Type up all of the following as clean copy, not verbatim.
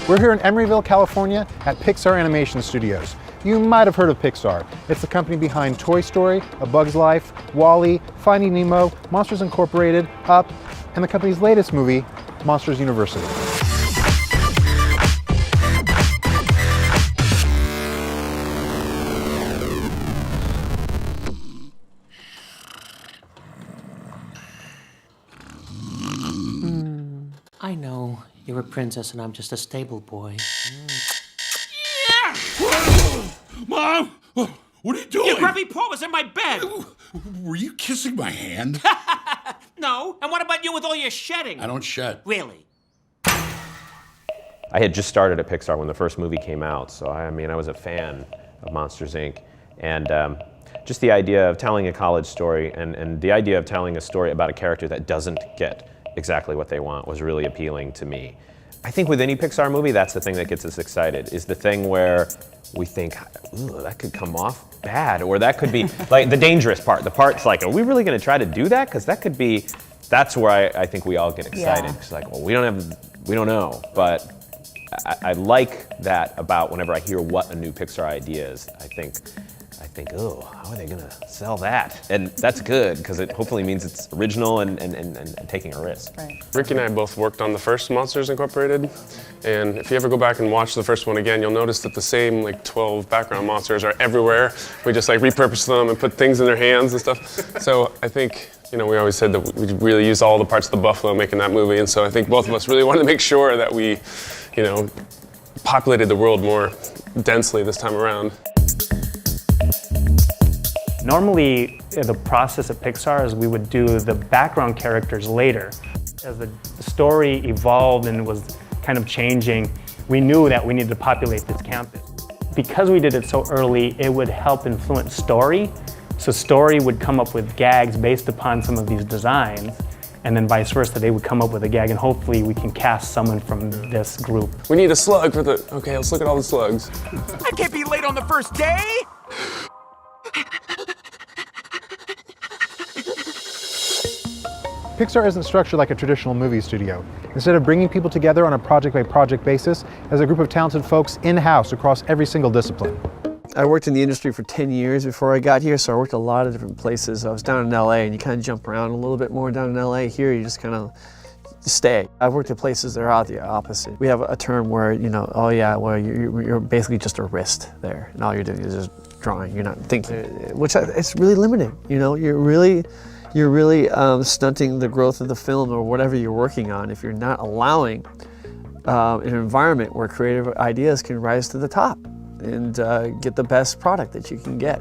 We're here in Emeryville, California at Pixar Animation Studios. You might have heard of Pixar. It's the company behind Toy Story, A Bug's Life, WALL-E, Finding Nemo, Monsters Incorporated, Up, and the company's latest movie, Monsters University. I know, you're a princess and I'm just a stable boy. Mom! What are you doing? Your grubby paw was in my bed! Were you kissing my hand? No, and what about you with all your shedding? I don't shed. Really? I had just started at Pixar when the first movie came out, so I was a fan of Monsters, Inc. And just the idea of telling a college story and the idea of telling a story about a character that doesn't get exactly what they want was really appealing to me. I think with any Pixar movie, that's the thing that gets us excited, is the thing where we think, ooh, that could come off bad, or that could be like the dangerous part. The part's like, are we really gonna try to do that? Because that could be, that's where I think we all get excited. It's like, well, we don't know, but I like that about whenever I hear what a new Pixar idea is. I think, oh, how are they gonna sell that? And that's good, because it hopefully means it's original and taking a risk. Right. Ricky and I both worked on the first Monsters Incorporated, and if you ever go back and watch the first one again, you'll notice that the same 12 background monsters are everywhere. We just repurpose them and put things in their hands and stuff. So I think, we always said that we really used all the parts of the buffalo making that movie, and so I think both of us really wanted to make sure that we, populated the world more densely this time around. Normally, the process at Pixar is we would do the background characters later. As the story evolved and was kind of changing, we knew that we needed to populate this campus. Because we did it so early, it would help influence story. So story would come up with gags based upon some of these designs, and then vice versa, they would come up with a gag, and hopefully we can cast someone from this group. We need a slug for the, okay, let's look at all the slugs. I can't be late on the first day! Pixar isn't structured like a traditional movie studio. Instead of bringing people together on a project-by-project basis, as a group of talented folks in-house across every single discipline. I worked in the industry for 10 years before I got here, so I worked a lot of different places. I was down in LA, and you kind of jump around a little bit more down in LA. Here, you just kind of stay. I've worked at places that are the opposite. We have a term where, oh yeah, well, you're basically just a wrist there, and all you're doing is just drawing. You're not thinking, which it's really limiting. You're really stunting the growth of the film or whatever you're working on if you're not allowing an environment where creative ideas can rise to the top and get the best product that you can get.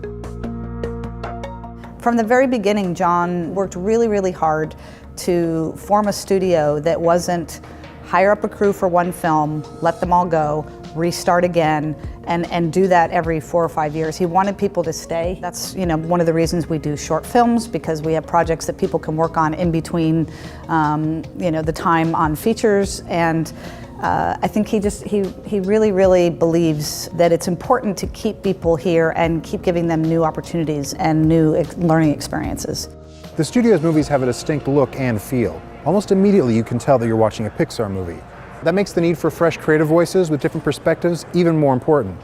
From the very beginning, John worked really, really hard to form a studio that wasn't hire up a crew for one film, let them all go, restart again, and do that every 4 or 5 years. He wanted people to stay. That's one of the reasons we do short films, because we have projects that people can work on in between the time on features. And I think he really, really believes that it's important to keep people here and keep giving them new opportunities and new learning experiences. The studio's movies have a distinct look and feel. Almost immediately you can tell that you're watching a Pixar movie. That makes the need for fresh creative voices with different perspectives even more important.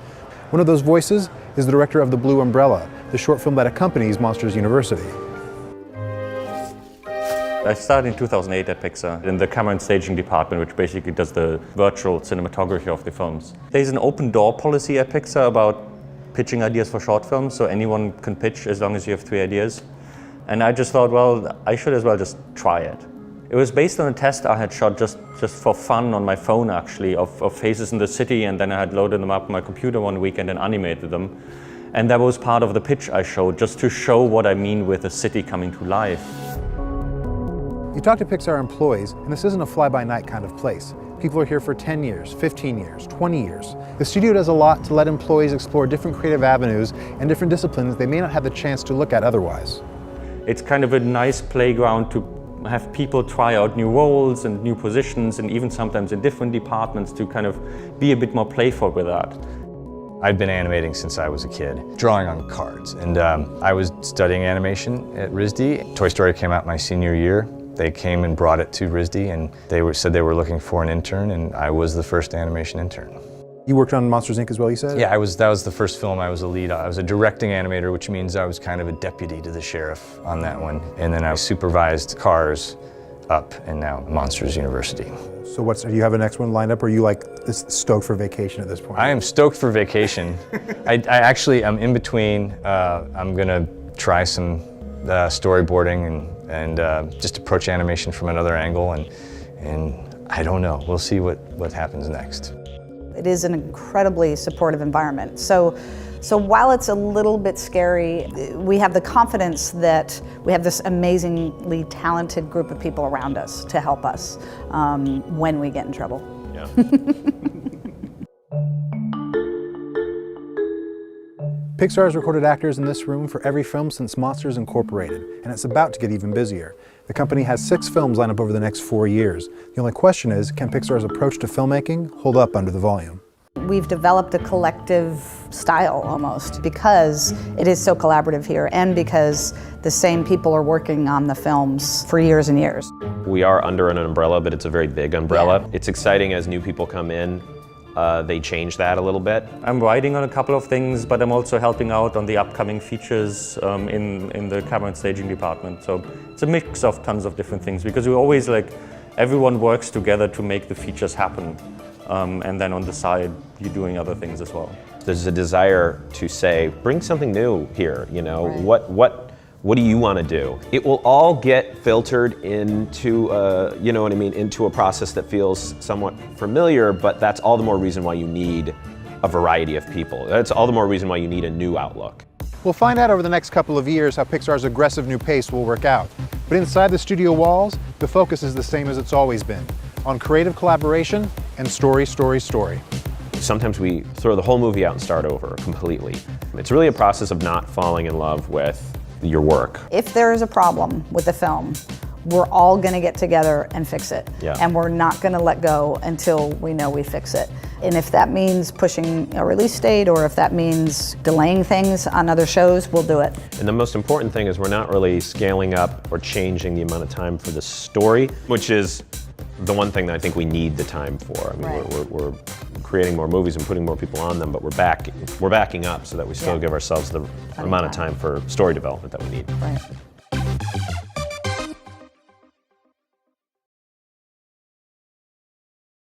One of those voices is the director of The Blue Umbrella, the short film that accompanies Monsters University. I started in 2008 at Pixar in the camera and staging department, which basically does the virtual cinematography of the films. There's an open door policy at Pixar about pitching ideas for short films, so anyone can pitch as long as you have 3 ideas. And I just thought, well, I should as well just try it. It was based on a test I had shot just for fun on my phone, actually, of faces in the city, and then I had loaded them up on my computer one weekend and animated them. And that was part of the pitch I showed, just to show what I mean with a city coming to life. You talk to Pixar employees, and this isn't a fly-by-night kind of place. People are here for 10 years, 15 years, 20 years. The studio does a lot to let employees explore different creative avenues and different disciplines they may not have the chance to look at otherwise. It's kind of a nice playground to have people try out new roles and new positions, and even sometimes in different departments, to kind of be a bit more playful with that. I'd been animating since I was a kid, drawing on cards, and I was studying animation at RISD. Toy Story came out my senior year, They came and brought it to RISD, and said they were looking for an intern, and I was the first animation intern. You worked on Monsters, Inc. as well, you said? Yeah, that was the first film I was a lead on. I was a directing animator, which means I was kind of a deputy to the sheriff on that one. And then I supervised Cars, Up, and now Monsters University. So do you have a next one lined up, or are you like stoked for vacation at this point? I am stoked for vacation. I actually am in between. I'm gonna try some storyboarding and just approach animation from another angle, and I don't know. We'll see what happens next. It is an incredibly supportive environment. So while it's a little bit scary, we have the confidence that we have this amazingly talented group of people around us to help us when we get in trouble. Yeah. Pixar has recorded actors in this room for every film since Monsters Incorporated, and it's about to get even busier. The company has 6 films lined up over the next 4 years. The only question is, can Pixar's approach to filmmaking hold up under the volume? We've developed a collective style almost because it is so collaborative here and because the same people are working on the films for years and years. We are under an umbrella, but it's a very big umbrella. Yeah. It's exciting as new people come in. They change that a little bit. I'm writing on a couple of things, but I'm also helping out on the upcoming features in the camera and staging department. So it's a mix of tons of different things because we always everyone works together to make the features happen. And then on the side, you're doing other things as well. There's a desire to say, bring something new here, you know, Right. what do you want to do? It will all get filtered into, you know what I mean, into a process that feels somewhat familiar, but that's all the more reason why you need a variety of people. That's all the more reason why you need a new outlook. We'll find out over the next couple of years how Pixar's aggressive new pace will work out. But inside the studio walls, the focus is the same as it's always been, on creative collaboration and story, story, story. Sometimes we throw the whole movie out and start over completely. It's really a process of not falling in love with your work. If there is a problem with the film, we're all gonna get together and fix it. Yeah. And we're not gonna let go until we know we fix it. And if that means pushing a release date or if that means delaying things on other shows, we'll do it. And the most important thing is we're not really scaling up or changing the amount of time for the story, which is the one thing that I think we need the time for. I mean, Right. we're creating more movies and putting more people on them, but we're backing up so that we still give ourselves the amount of time for story development that we need. Right.